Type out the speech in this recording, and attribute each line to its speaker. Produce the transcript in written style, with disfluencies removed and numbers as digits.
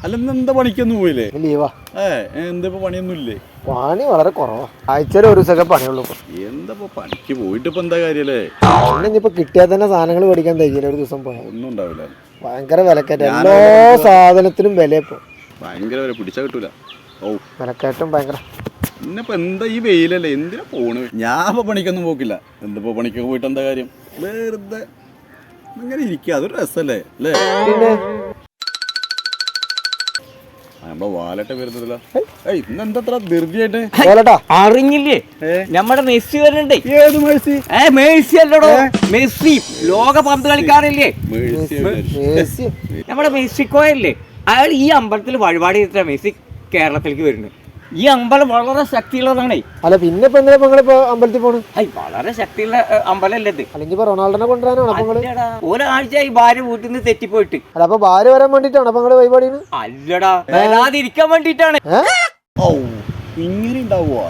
Speaker 1: അല്ല എന്താ പണിക്കൊന്നും പോയില്ലേ?
Speaker 2: ലീവാ.
Speaker 1: എന്താ പണിയൊന്നും ഇല്ലേ?
Speaker 2: പണി വളരെ കുറവാ. ആഴ്ചയിൽ ഒരു ദിവസമൊക്കെ പണിയുള്ളൂ.
Speaker 1: എന്താ പണിക്ക് പോയിട്ട് ഇപ്പൊ എന്താ കാര്യല്ലേ?
Speaker 2: ഇനിയിപ്പോ കിട്ടിയാൽ തന്നെ സാധനങ്ങൾ മേടിക്കാൻ തയ്ക്കില്ല. ഒരു ദിവസം പോയാൽ
Speaker 1: ഒന്നും ഉണ്ടാവില്ല.
Speaker 2: ഭയങ്കര വിലക്കയറ്റം. എല്ലാ സാധനത്തിനും വില ഇപ്പൊ
Speaker 1: ഭയങ്കര വില. പിടിച്ചാ കിട്ടൂല. ഓ
Speaker 2: വിലക്കയറ്റം ഭയങ്കര.
Speaker 1: ഇന്നിപ്പോ എന്താ ഈ വെയിലല്ലേ, എന്തിനാ പോണ്? ഞാൻ ഇപ്പൊ പണിക്കൊന്നും പോക്കില്ല. എന്തിപ്പോ പണിക്കൊക്കെ പോയിട്ട് എന്താ കാര്യം? വെറുതെ അങ്ങനെ ഇരിക്കുക, അതൊരു രസല്ലേ അല്ലേ?
Speaker 2: പിന്നെ
Speaker 1: നമ്മളെ വാലട്ടെ വരുന്നില്ല. ഇന്നെന്താ ധൃതിയായിട്ട്
Speaker 3: അറിഞ്ഞില്ലേ? നമ്മുടെ മെസ്സി വരുന്നുണ്ട്.
Speaker 1: ഏത് മെസ്സി?
Speaker 3: മെസ്സി അല്ലടോ, മെസ്സി ലോക പന്ത് കളിക്കാറില്ലേ? നമ്മുടെ മെസ്സിക്കോയല്ലേ, അയാൾ ഈ അമ്പലത്തിൽ വഴിപാട് ചെയ്തിട്ടാണ് മെസ്സി കേരളത്തിലേക്ക് വരുന്നത്. ഈ അമ്പലം വളരെ ശക്തിയുള്ളതാണേ.
Speaker 2: അല്ല പിന്നെ ഇപ്പൊ എന്തിനാ നിങ്ങളിപ്പോ അമ്പലത്തിൽ പോണ്?
Speaker 3: വളരെ ശക്തിയുള്ള അമ്പലല്ലേ ഇത്.
Speaker 2: അല്ലെങ്കിൽ ഇപ്പൊ റൊണാൾഡോനെ കൊണ്ടുവരാനാണ്
Speaker 3: ഒരാഴ്ചയായി ഭാര്യ വീട്ടിൽ നിന്ന് തെറ്റിപ്പോയിട്ട്.
Speaker 2: അല്ല അപ്പൊ ഭാര്യ വരാൻ വേണ്ടിട്ടാണ് അപ്പൊ നിങ്ങള് വഴിപാടി?
Speaker 3: അല്ലടാ, വരാതിരിക്കാൻ വേണ്ടിട്ടാണ്.
Speaker 1: ഓ ഇങ്ങനെ ഉണ്ടാവുമോ?